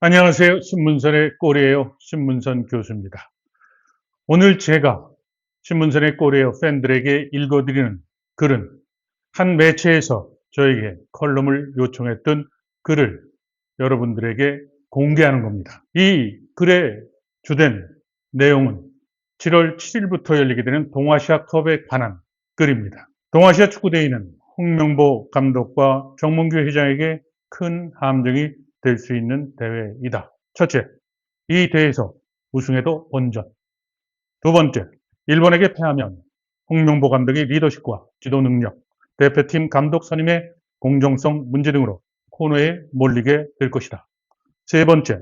안녕하세요. 신문선의 꼴이에요. 신문선 교수입니다. 오늘 제가 신문선의 꼴이에요 팬들에게 읽어드리는 글은 한 매체에서 저에게 컬럼을 요청했던 글을 여러분들에게 공개하는 겁니다. 이 글의 주된 내용은 7월 7일부터 열리게 되는 동아시아컵에 관한 글입니다. 동아시아 축구대회는 홍명보 감독과 정몽규 회장에게 큰 함정이 될 수 있는 대회이다. 첫째, 이 대회에서 우승해도 본전. 두 번째, 일본에게 패하면 홍명보 감독의 리더십과 지도 능력, 대표팀 감독 선임의 공정성 문제 등으로 코너에 몰리게 될 것이다. 세 번째,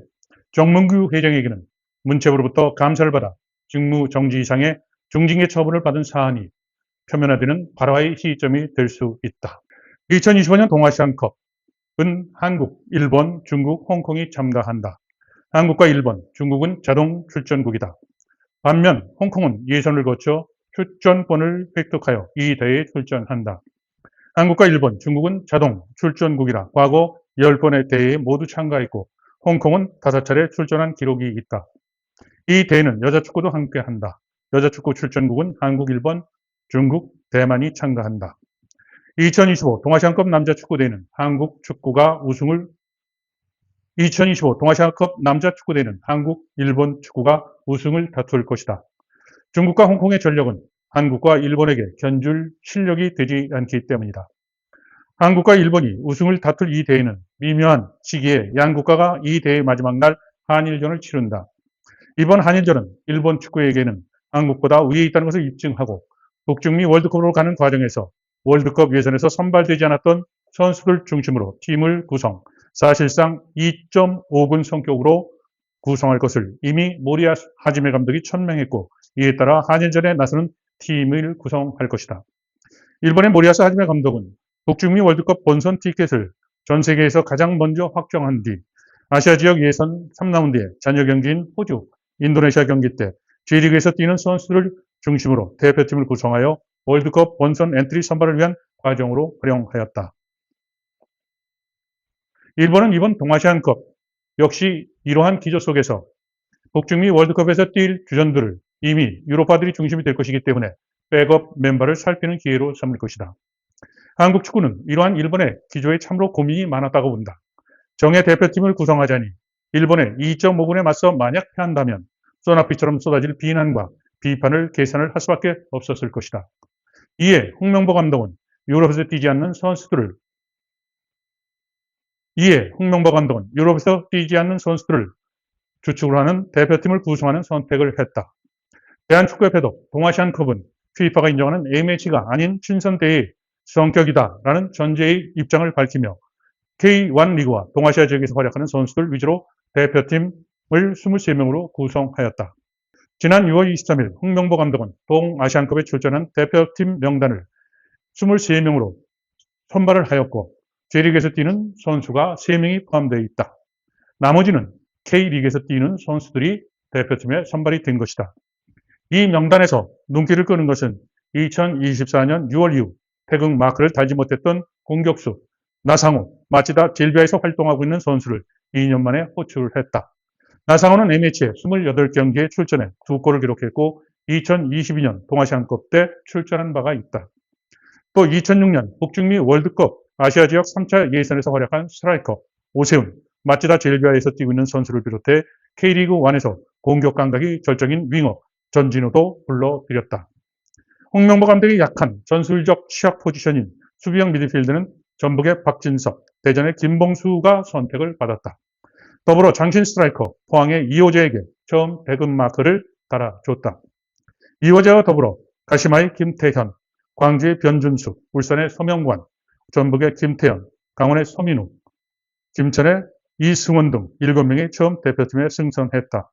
정몽규 회장에게는 문체부로부터 감사를 받아 직무 정지 이상의 중징계 처분을 받은 사안이 표면화되는 발화의 시점이 될 수 있다. 2025년 동아시안컵은 한국, 일본, 중국, 홍콩이 참가한다. 한국과 일본, 중국은 자동 출전국이다. 반면 홍콩은 예선을 거쳐 출전권을 획득하여 이 대회에 출전한다. 한국과 일본, 중국은 자동 출전국이라 과거 10번의 대회에 모두 참가했고 홍콩은 5차례 출전한 기록이 있다. 이 대회는 여자축구도 함께한다. 여자축구 출전국은 한국, 일본, 중국, 대만이 참가한다. 2025 동아시안컵 남자축구대회는 한국 축구가 우승을 2025 동아시아컵 남자축구대회는 한국, 일본 축구가 우승을 다툴 것이다. 중국과 홍콩의 전력은 한국과 일본에게 견줄 실력이 되지 않기 때문이다. 한국과 일본이 우승을 다툴 이 대회는 미묘한 시기에 양 국가가 이 대회 마지막 날 한일전을 치른다. 이번 한일전은 일본 축구에게는 한국보다 위에 있다는 것을 입증하고 북중미 월드컵으로 가는 과정에서 월드컵 예선에서 선발되지 않았던 선수들 중심으로 팀을 구성, 사실상 2.5군 성격으로 구성할 것을 이미 모리아 하지메 감독이 천명했고 이에 따라 한일전에 나서는 팀을 구성할 것이다. 일본의 모리아스 하지메 감독은 북중미 월드컵 본선 티켓을 전 세계에서 가장 먼저 확정한 뒤 아시아 지역 예선 3라운드에 잔여 경기인 호주, 인도네시아 경기 때 G리그에서 뛰는 선수들을 중심으로 대표팀을 구성하여 월드컵 본선 엔트리 선발을 위한 과정으로 활용하였다. 일본은 이번 동아시안컵 역시 이러한 기조 속에서 북중미 월드컵에서 뛸 주전들을 이미 유로파들이 중심이 될 것이기 때문에 백업 멤버를 살피는 기회로 삼을 것이다. 한국 축구는 이러한 일본의 기조에 참으로 고민이 많았다고 본다. 정예 대표팀을 구성하자니 일본의 2.5군에 맞서 만약 패한다면 소나비처럼 쏟아질 비난과 비판을 계산을 할 수밖에 없었을 것이다. 이에 홍명보 감독은 유럽에서 뛰지 않는 선수들을 주축으로 하는 대표팀을 구성하는 선택을 했다. 대한축구협회도 동아시안컵은 FIFA가 인정하는 A매치가 아닌 친선대회의 성격이다라는 전제의 입장을 밝히며 K1 리그와 동아시아 지역에서 활약하는 선수들 위주로 대표팀을 23명으로 구성하였다. 지난 6월 23일 홍명보 감독은 동아시안컵에 출전한 대표팀 명단을 23명으로 선발을 하였고 J리그에서 뛰는 선수가 3명이 포함되어 있다. 나머지는 K리그에서 뛰는 선수들이 대표팀에 선발이 된 것이다. 이 명단에서 눈길을 끄는 것은 2024년 6월 이후 태극 마크를 달지 못했던 공격수 나상호, 마치다 젤비아에서 활동하고 있는 선수를 2년 만에 호출을 했다. 나상호는 A매치에 28경기에 출전해 2골을 기록했고 2022년 동아시안컵 때 출전한 바가 있다. 또 2006년 북중미 월드컵 아시아 지역 3차 예선에서 활약한 스트라이커 오세훈, 마치다 젤비아에서 뛰고 있는 선수를 비롯해 K리그 1에서 공격 감각이 절정인 윙어 전진우도 불러들였다. 홍명보 감독이 약한 전술적 취약 포지션인 수비형 미드필드는 전북의 박진석, 대전의 김봉수가 선택을 받았다. 더불어 장신 스트라이커 포항의 이호재에게 처음 백업 마크를 달아줬다. 이호재와 더불어 가시마의 김태현, 광주의 변준수, 울산의 서명관, 전북의 김태현, 강원의 서민우, 김천의 이승원 등 7명이 처음 대표팀에 승선했다.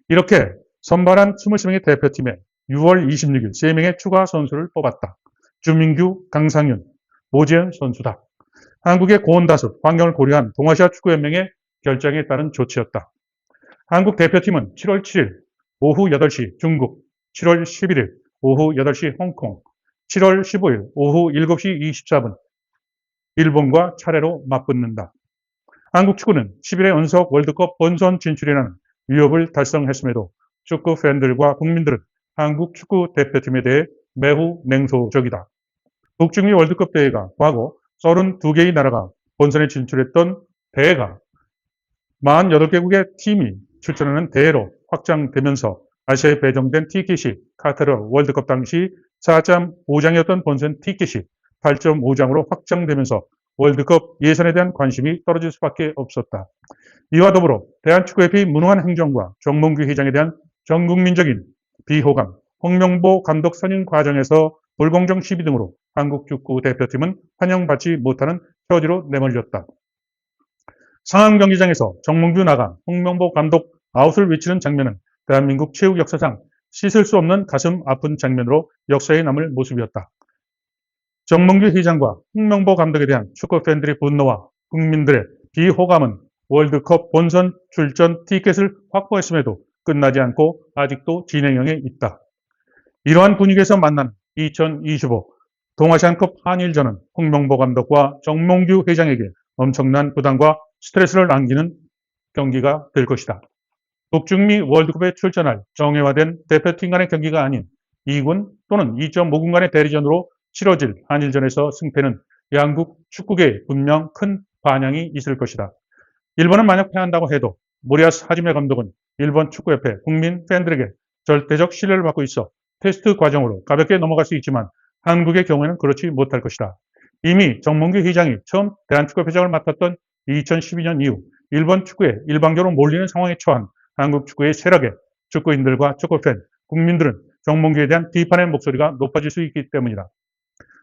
이렇게 선발한 23명의 대표팀에 6월 26일 3명의 추가 선수를 뽑았다. 주민규, 강상윤, 모재현 선수다. 한국의 고온다습, 환경을 고려한 동아시아 축구연맹의 결정에 따른 조치였다. 한국 대표팀은 7월 7일 오후 8시 중국, 7월 11일 오후 8시 홍콩, 7월 15일 오후 7시 24분 일본과 차례로 맞붙는다. 한국 축구는 11회 연속 월드컵 본선 진출이라는 위협을 달성했음에도 축구 팬들과 국민들은 한국 축구 대표팀에 대해 매우 냉소적이다. 북중미 월드컵 대회가 과거 32개의 나라가 본선에 진출했던 대회가 48개국의 팀이 출전하는 대회로 확장되면서 아시아에 배정된 티켓이 카타르 월드컵 당시 4.5장이었던 본선 티켓이 8.5장으로 확장되면서 월드컵 예선에 대한 관심이 떨어질 수밖에 없었다. 이와 더불어 대한축구협회의 무능한 행정과 정몽규 회장에 대한 전국민적인 비호감, 홍명보 감독 선임 과정에서 불공정 시비 등으로 한국 축구 대표팀은 환영받지 못하는 처지로 내몰렸다. 상암 경기장에서 정몽규 나가 홍명보 감독 아웃을 외치는 장면은 대한민국 체육 역사상 씻을 수 없는 가슴 아픈 장면으로 역사에 남을 모습이었다. 정몽규 회장과 홍명보 감독에 대한 축구 팬들의 분노와 국민들의 비호감은 월드컵 본선 출전 티켓을 확보했음에도 끝나지 않고 아직도 진행형에 있다. 이러한 분위기에서 만난 2025 동아시안컵 한일전은 홍명보 감독과 정몽규 회장에게 엄청난 부담과 스트레스를 안기는 경기가 될 것이다. 북중미 월드컵에 출전할 정예화된 대표팀 간의 경기가 아닌 2군 또는 2.5군 간의 대리전으로 치러질 한일전에서 승패는 양국 축구계에 분명 큰 반향이 있을 것이다. 일본은 만약 패한다고 해도 모리아스 하지메 감독은 일본 축구협회 국민 팬들에게 절대적 신뢰를 받고 있어 테스트 과정으로 가볍게 넘어갈 수 있지만 한국의 경우에는 그렇지 못할 것이다. 이미 정몽규 회장이 처음 대한축구협회장을 맡았던 2012년 이후 일본 축구에 일방적으로 몰리는 상황에 처한 한국 축구의 쇠락에 축구인들과 축구팬, 국민들은 정몽규에 대한 비판의 목소리가 높아질 수 있기 때문이다.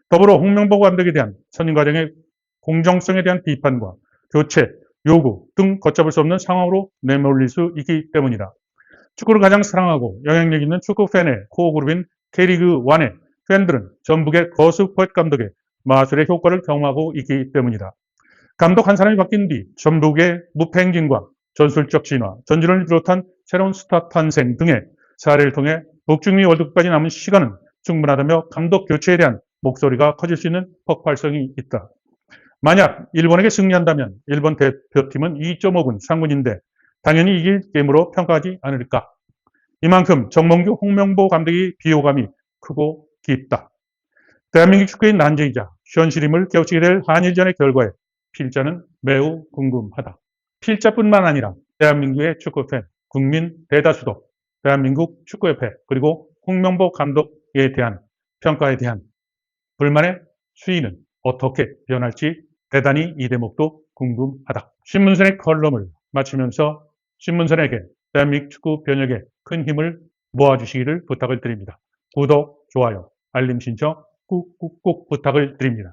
더불어 홍명보 감독에 대한 선임 과정의 공정성에 대한 비판과 교체, 요구 등 걷잡을 수 없는 상황으로 내몰릴 수 있기 때문이다. 축구를 가장 사랑하고 영향력 있는 축구 팬의 코어그룹인 K리그1의 팬들은 전북의 거수 포엣 감독의 마술의 효과를 경험하고 있기 때문이다. 감독 한 사람이 바뀐 뒤 전북의 무패행진과 전술적 진화, 전진을 비롯한 새로운 스타 탄생 등의 사례를 통해 북중미 월드컵까지 남은 시간은 충분하다며 감독 교체에 대한 목소리가 커질 수 있는 폭발성이 있다. 만약 일본에게 승리한다면 일본 대표팀은 2.5군 상군인데 당연히 이길 게임으로 평가하지 않을까. 이만큼 정몽규, 홍명보 감독의 비호감이 크고 깊다. 대한민국 축구의 난제이자 현실임을 깨우치게 될 한일전의 결과에 필자는 매우 궁금하다. 필자뿐만 아니라 대한민국의 축구팬, 국민 대다수도 대한민국 축구협회 그리고 홍명보 감독에 대한 평가에 대한 불만의 수위는 어떻게 변할지 대단히 이 대목도 궁금하다. 신문선의 컬럼을 마치면서 신문선에게 대한민국 축구 변혁에 큰 힘을 모아주시기를 부탁을 드립니다. 구독, 좋아요, 알림 신청 꾹꾹꾹 부탁을 드립니다.